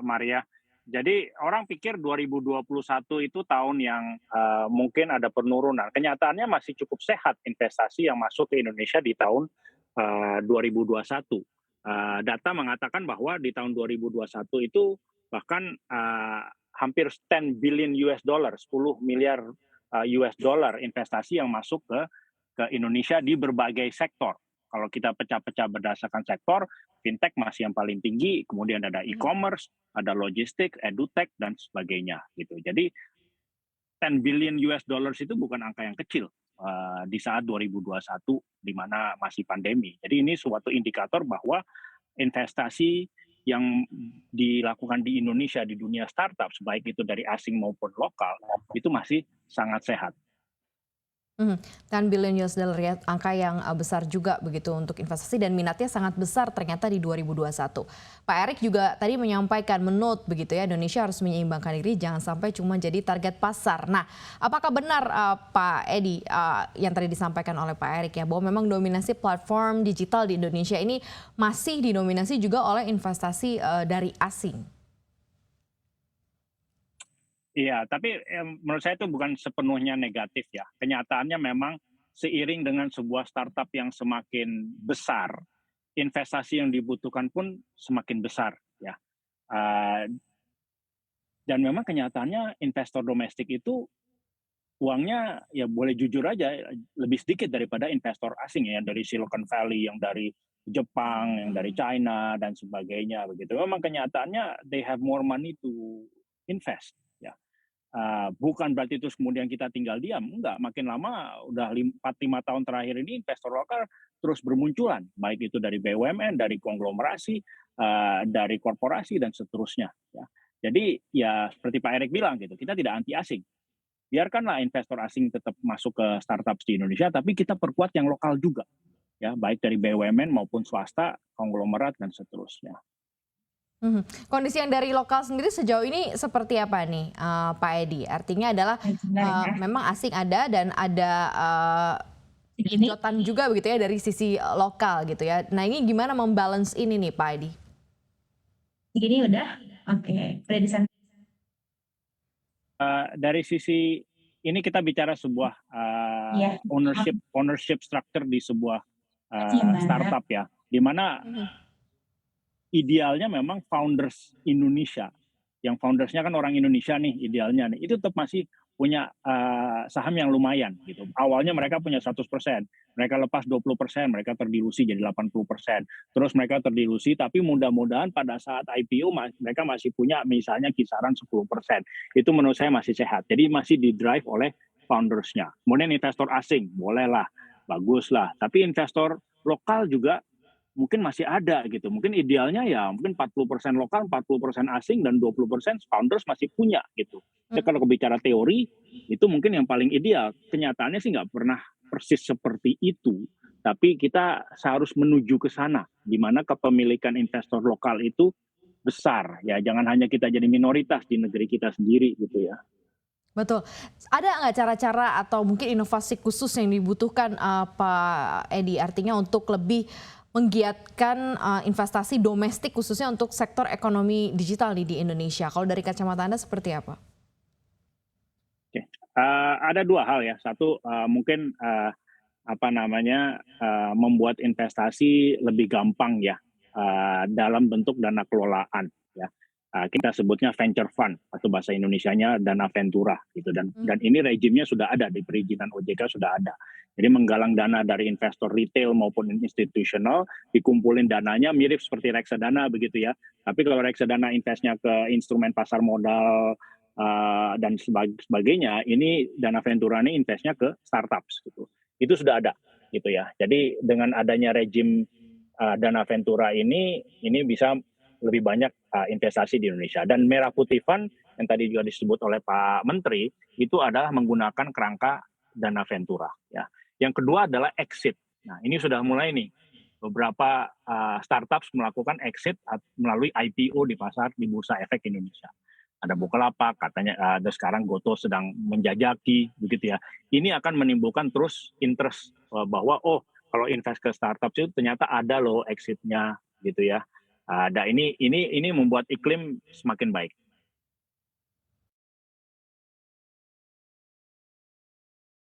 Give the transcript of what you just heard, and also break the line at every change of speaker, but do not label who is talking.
Maria. Jadi orang pikir 2021 itu tahun yang mungkin ada penurunan. Kenyataannya masih cukup sehat investasi yang masuk ke Indonesia di tahun 2021. Data mengatakan bahwa di tahun 2021 itu bahkan hampir 10 billion US dollar, 10 miliar US dollar investasi yang masuk ke Indonesia di berbagai sektor. Kalau kita pecah-pecah berdasarkan sektor, fintech masih yang paling tinggi, kemudian ada e-commerce, ada logistik, edutech dan sebagainya gitu. Jadi 10 billion US dollars itu bukan angka yang kecil di saat 2021 di mana masih pandemi. Jadi ini suatu indikator bahwa investasi yang dilakukan di Indonesia di dunia startup, baik itu dari asing maupun lokal, itu masih sangat sehat.
10 billion US dollar ya, angka yang besar juga begitu untuk investasi dan minatnya sangat besar ternyata di 2021. Pak Erik juga tadi menyampaikan menurut begitu ya, Indonesia harus menyeimbangkan diri jangan sampai cuma jadi target pasar. Nah, apakah benar Pak Edi yang tadi disampaikan oleh Pak Erik ya, bahwa memang dominasi platform digital di Indonesia ini masih didominasi juga oleh investasi dari asing?
Iya, tapi menurut saya itu bukan sepenuhnya negatif ya. Kenyataannya memang seiring dengan sebuah startup yang semakin besar, investasi yang dibutuhkan pun semakin besar ya. Uh, dan memang kenyataannya investor domestik itu uangnya ya boleh jujur aja lebih sedikit daripada investor asing ya, yang dari Silicon Valley, yang dari Jepang, yang dari China dan sebagainya begitu. Memang kenyataannya they have more money to invest ya. Bukan berarti terus kemudian kita tinggal diam, enggak. Makin lama udah 4-5 tahun terakhir ini investor lokal terus bermunculan, baik itu dari BUMN, dari konglomerasi, dari korporasi dan seterusnya. Ya. Jadi ya seperti Pak Erik bilang gitu, kita tidak anti asing. Biarkanlah investor asing tetap masuk ke startup di Indonesia, tapi kita perkuat yang lokal juga, ya baik dari BUMN maupun swasta, konglomerat dan seterusnya.
Kondisi yang dari lokal sendiri sejauh ini seperti apa nih, Pak Edi? Artinya adalah
Sebentar ya.
memang asing ada dan ada
Segini,
genjotan juga begitu ya dari sisi lokal gitu ya. Nah ini gimana membalance ini nih Pak Edi?
segini udah? Oke, udah disana.
Dari sisi ini kita bicara sebuah
Iya,
ownership structure di sebuah
gimana?
startup ya, di mana idealnya memang founders Indonesia, yang foundersnya kan orang Indonesia nih idealnya nih, itu tetap masih punya saham yang lumayan gitu. Awalnya mereka punya 100%, mereka lepas 20%, mereka terdilusi jadi 80%. Terus mereka terdilusi, tapi mudah-mudahan pada saat IPO mereka masih punya misalnya kisaran 10%. Itu menurut saya masih sehat. Jadi masih di-drive oleh foundersnya. Kemudian investor asing, bolehlah, baguslah. Tapi investor lokal juga mungkin masih ada gitu. Mungkin idealnya ya mungkin 40% lokal, 40% asing dan 20% founders masih punya gitu. Jadi kalau bicara teori itu mungkin yang paling ideal. Kenyataannya sih nggak pernah persis seperti itu. Tapi kita harus menuju ke sana, di mana kepemilikan investor lokal itu besar. Ya jangan hanya kita jadi minoritas di negeri kita sendiri gitu ya.
Betul. Ada nggak cara-cara atau mungkin inovasi khusus yang dibutuhkan Pak Edi? Artinya untuk lebih menggiatkan investasi domestik khususnya untuk sektor ekonomi digital nih di Indonesia. Kalau dari kacamata Anda seperti apa?
Oke. Ada dua hal ya. Satu mungkin membuat investasi lebih gampang ya dalam bentuk dana kelolaan ya. Kita sebutnya venture fund atau bahasa Indonesianya dana ventura gitu, dan ini rejimnya sudah ada di perizinan OJK sudah ada. Jadi menggalang dana dari investor retail maupun institusional, dikumpulin dananya mirip seperti reksadana begitu ya. Tapi kalau reksadana investnya ke instrumen pasar modal dan sebagainya, ini dana ventura ini investnya ke startups gitu. Itu sudah ada gitu ya. Jadi dengan adanya rejim dana ventura ini bisa lebih banyak investasi di Indonesia. Dan Merah Putih Fund yang tadi juga disebut oleh Pak Menteri itu adalah menggunakan kerangka dana ventura ya. Yang kedua adalah exit. Nah, ini sudah mulai nih beberapa startups melakukan exit melalui IPO di pasar di Bursa Efek Indonesia. Ada Bukalapak, katanya ada sekarang Gotoh sedang menjajaki begitu ya. Ini akan menimbulkan terus interest bahwa kalau invest ke startup itu ternyata ada loh exitnya gitu ya. Dan ini membuat iklim semakin baik.